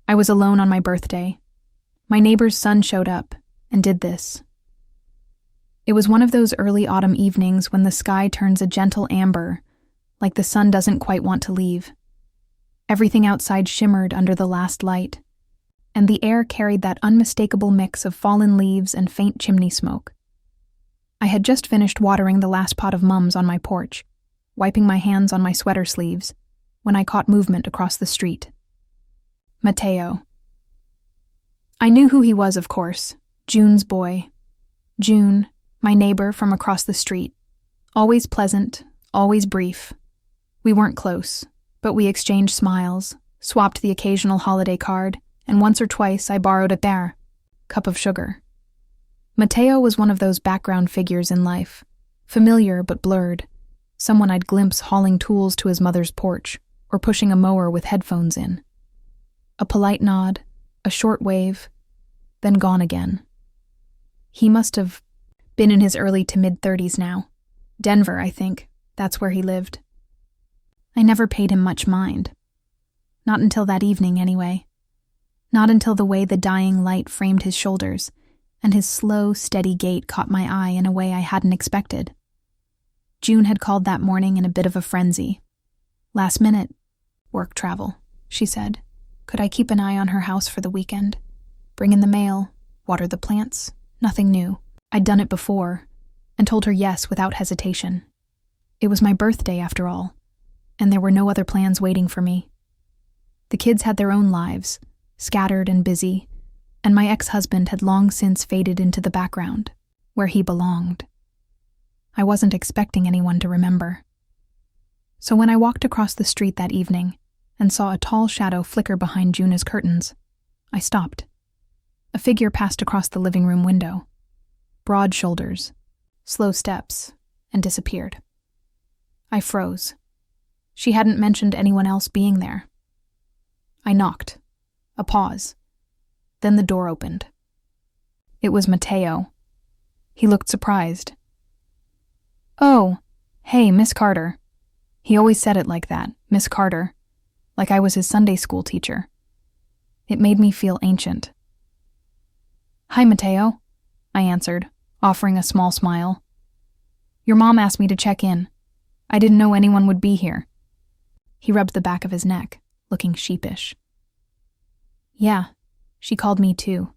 I was alone on my birthday. My neighbor's son showed up and did this. It was one of those early autumn evenings when the sky turns a gentle amber, like the sun doesn't quite want to leave. Everything outside shimmered under the last light, and the air carried that unmistakable mix of fallen leaves and faint chimney smoke. I had just finished watering the last pot of mums on my porch, wiping my hands on my sweater sleeves, when I caught movement across the street. Mateo. I knew who he was, of course. June's boy. June, my neighbor from across the street. Always pleasant, always brief. We weren't close, but we exchanged smiles, swapped the occasional holiday card, and once or twice I borrowed a pain, cup of sugar. Mateo was one of those background figures in life, familiar but blurred, someone I'd glimpse hauling tools to his mother's porch or pushing a mower with headphones in. A polite nod, a short wave, then gone again. He must have been in his early to mid-30s now. Denver, I think. That's where he lived. I never paid him much mind. Not until that evening, anyway. Not until the way the dying light framed his shoulders, and his slow, steady gait caught my eye in a way I hadn't expected. June had called that morning in a bit of a frenzy. Last minute, work travel, she said. Could I keep an eye on her house for the weekend? Bring in the mail, water the plants? Nothing new. I'd done it before, and told her yes without hesitation. It was my birthday, after all, and there were no other plans waiting for me. The kids had their own lives, scattered and busy, and my ex-husband had long since faded into the background, where he belonged. I wasn't expecting anyone to remember. So when I walked across the street that evening and saw a tall shadow flicker behind Juna's curtains, I stopped. A figure passed across the living room window. Broad shoulders, slow steps, and disappeared. I froze. She hadn't mentioned anyone else being there. I knocked. A pause. Then the door opened. It was Mateo. He looked surprised. "Oh, hey, Miss Carter." He always said it like that, Miss Carter, like I was his Sunday school teacher. It made me feel ancient. "Hi, Mateo," I answered, offering a small smile. "Your mom asked me to check in. I didn't know anyone would be here." He rubbed the back of his neck, looking sheepish. "Yeah, she called me too.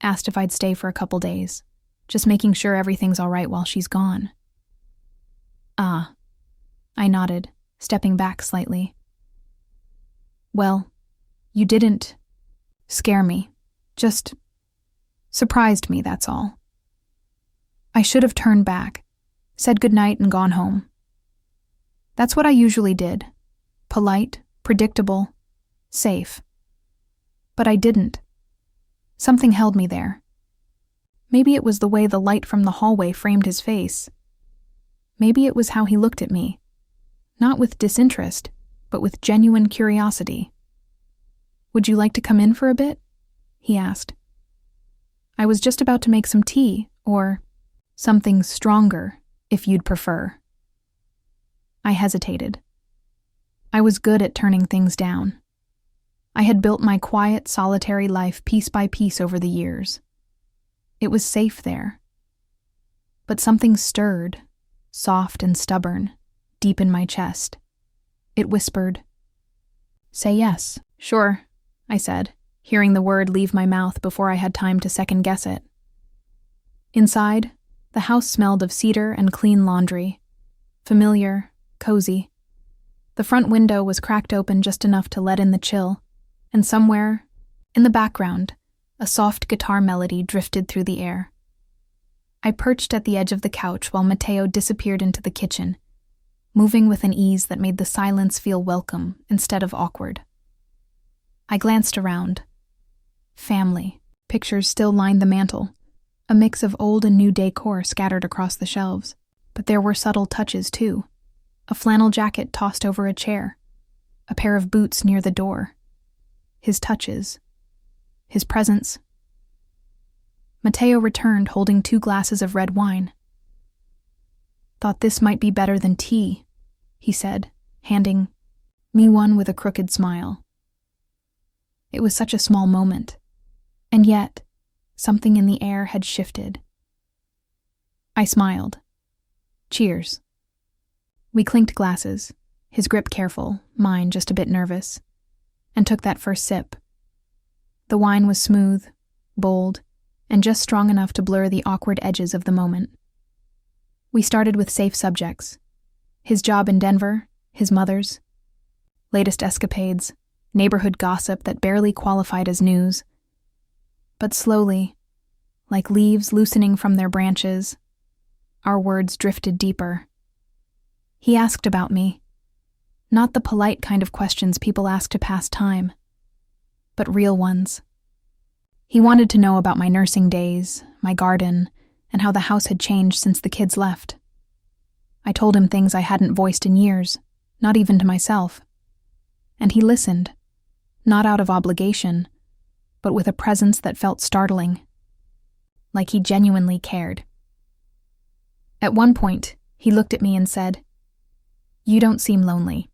Asked if I'd stay for a couple days, just making sure everything's all right while she's gone." "Ah," I nodded, stepping back slightly. "Well, you didn't scare me, just surprised me, that's all. I should have turned back, said goodnight and gone home. That's what I usually did. Polite, predictable, safe. But I didn't. Something held me there. Maybe it was the way the light from the hallway framed his face. Maybe it was how he looked at me, not with disinterest, but with genuine curiosity. "Would you like to come in for a bit?" he asked. "I was just about to make some tea, or something stronger, if you'd prefer." I hesitated. I was good at turning things down. I had built my quiet, solitary life piece by piece over the years. It was safe there. But something stirred, soft and stubborn, deep in my chest. It whispered, "Say yes." "Sure," I said, hearing the word leave my mouth before I had time to second-guess it. Inside, the house smelled of cedar and clean laundry. Familiar, cozy. The front window was cracked open just enough to let in the chill, and somewhere, in the background, a soft guitar melody drifted through the air. I perched at the edge of the couch while Mateo disappeared into the kitchen, moving with an ease that made the silence feel welcome instead of awkward. I glanced around. Family. Pictures still lined the mantel, a mix of old and new decor scattered across the shelves. But there were subtle touches, too. A flannel jacket tossed over a chair, a pair of boots near the door. His touches. His presence. Mateo returned holding 2 glasses of red wine. "Thought this might be better than tea," he said, handing me one with a crooked smile. It was such a small moment. And yet, something in the air had shifted. I smiled. Cheers. We clinked glasses, his grip careful, mine just a bit nervous, and took that first sip. The wine was smooth, bold, and just strong enough to blur the awkward edges of the moment. We started with safe subjects. His job in Denver, his mother's, latest escapades, neighborhood gossip that barely qualified as news. But slowly, like leaves loosening from their branches, our words drifted deeper. He asked about me. Not the polite kind of questions people ask to pass time, but real ones. He wanted to know about my nursing days, my garden, and how the house had changed since the kids left. I told him things I hadn't voiced in years, not even to myself. And he listened, not out of obligation, but with a presence that felt startling, like he genuinely cared. At one point, he looked at me and said, "You don't seem lonely."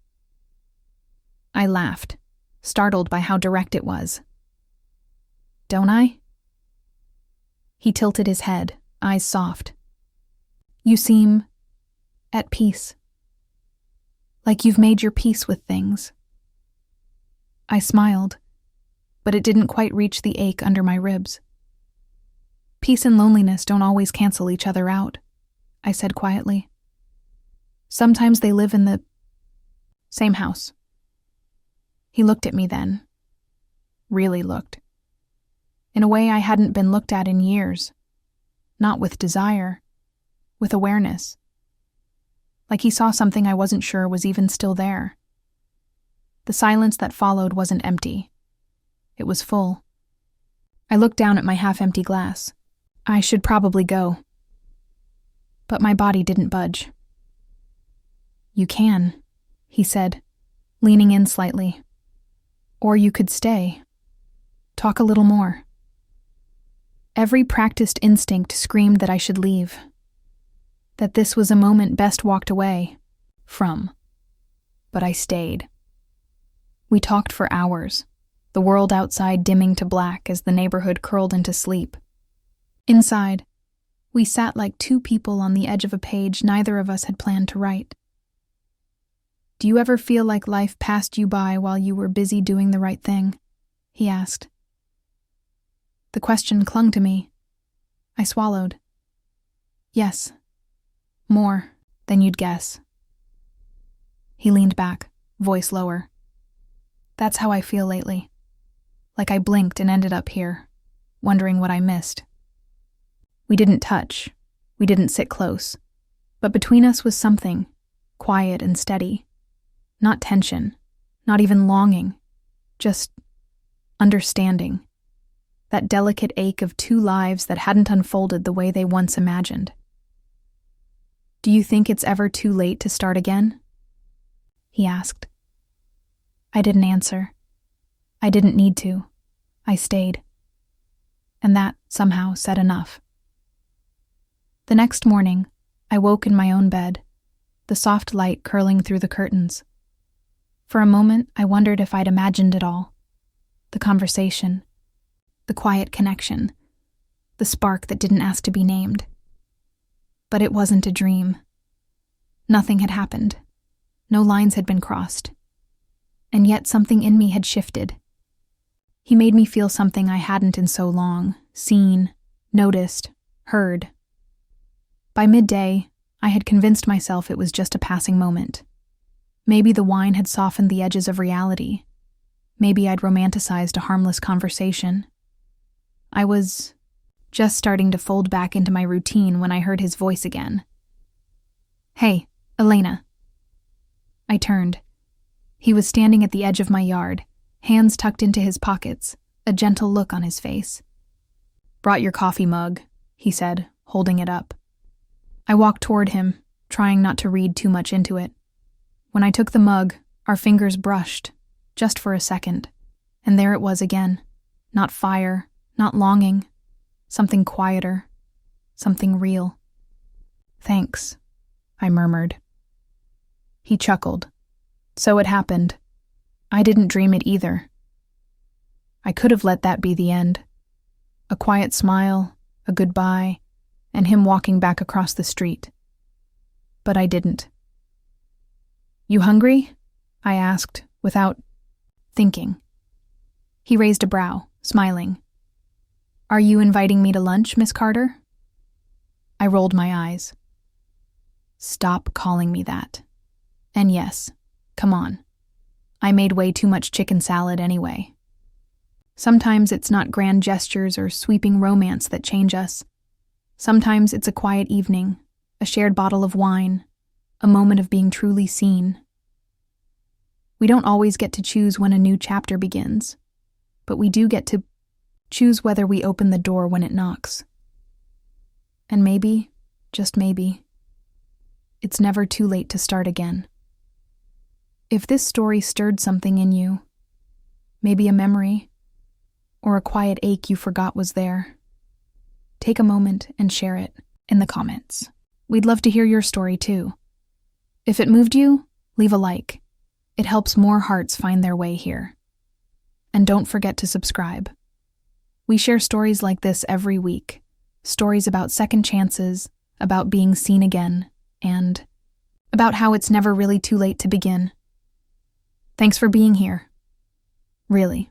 I laughed, startled by how direct it was. "Don't I?" He tilted his head, eyes soft. "You seem at peace. Like you've made your peace with things." I smiled, but it didn't quite reach the ache under my ribs. "Peace and loneliness don't always cancel each other out," I said quietly. "Sometimes they live in the same house." He looked at me then. Really looked. In a way I hadn't been looked at in years. Not with desire, with awareness. Like he saw something I wasn't sure was even still there. The silence that followed wasn't empty. It was full. I looked down at my half-empty glass. I should probably go. But my body didn't budge. "You can," he said, leaning in slightly. "Or you could stay. Talk a little more." Every practiced instinct screamed that I should leave. That this was a moment best walked away from. But I stayed. We talked for hours, the world outside dimming to black as the neighborhood curled into sleep. Inside, we sat like two people on the edge of a page neither of us had planned to write. "Do you ever feel like life passed you by while you were busy doing the right thing?" he asked. The question clung to me. I swallowed. "Yes. More than you'd guess." He leaned back, voice lower. "That's how I feel lately. Like I blinked and ended up here, wondering what I missed." We didn't touch. We didn't sit close. But between us was something, quiet and steady. Not tension, not even longing, just understanding. That delicate ache of two lives that hadn't unfolded the way they once imagined. "Do you think it's ever too late to start again?" he asked. I didn't answer. I didn't need to. I stayed. And that, somehow, said enough. The next morning, I woke in my own bed, the soft light curling through the curtains. For a moment, I wondered if I'd imagined it all. The conversation, the quiet connection, the spark that didn't ask to be named. But it wasn't a dream. Nothing had happened. No lines had been crossed. And yet something in me had shifted. He made me feel something I hadn't in so long, seen, noticed, heard. By midday, I had convinced myself it was just a passing moment. Maybe the wine had softened the edges of reality. Maybe I'd romanticized a harmless conversation. I was just starting to fold back into my routine when I heard his voice again. "Hey, Elena." I turned. He was standing at the edge of my yard, hands tucked into his pockets, a gentle look on his face. "Brought your coffee mug," he said, holding it up. I walked toward him, trying not to read too much into it. When I took the mug, our fingers brushed, just for a second, and there it was again. Not fire, not longing, something quieter, something real. "Thanks," I murmured. He chuckled. "So it happened. I didn't dream it either." I could have let that be the end. A quiet smile, a goodbye, and him walking back across the street. But I didn't. "You hungry?" I asked, without thinking. He raised a brow, smiling. "Are you inviting me to lunch, Miss Carter?" I rolled my eyes. "Stop calling me that. And yes, come on. I made way too much chicken salad anyway." Sometimes it's not grand gestures or sweeping romance that change us. Sometimes it's a quiet evening, a shared bottle of wine, a moment of being truly seen. We don't always get to choose when a new chapter begins, but we do get to choose whether we open the door when it knocks. And maybe, just maybe, it's never too late to start again. If this story stirred something in you, maybe a memory, or a quiet ache you forgot was there, take a moment and share it in the comments. We'd love to hear your story too. If it moved you, leave a like. It helps more hearts find their way here. And don't forget to subscribe. We share stories like this every week. Stories about second chances, about being seen again, and about how it's never really too late to begin. Thanks for being here. Really.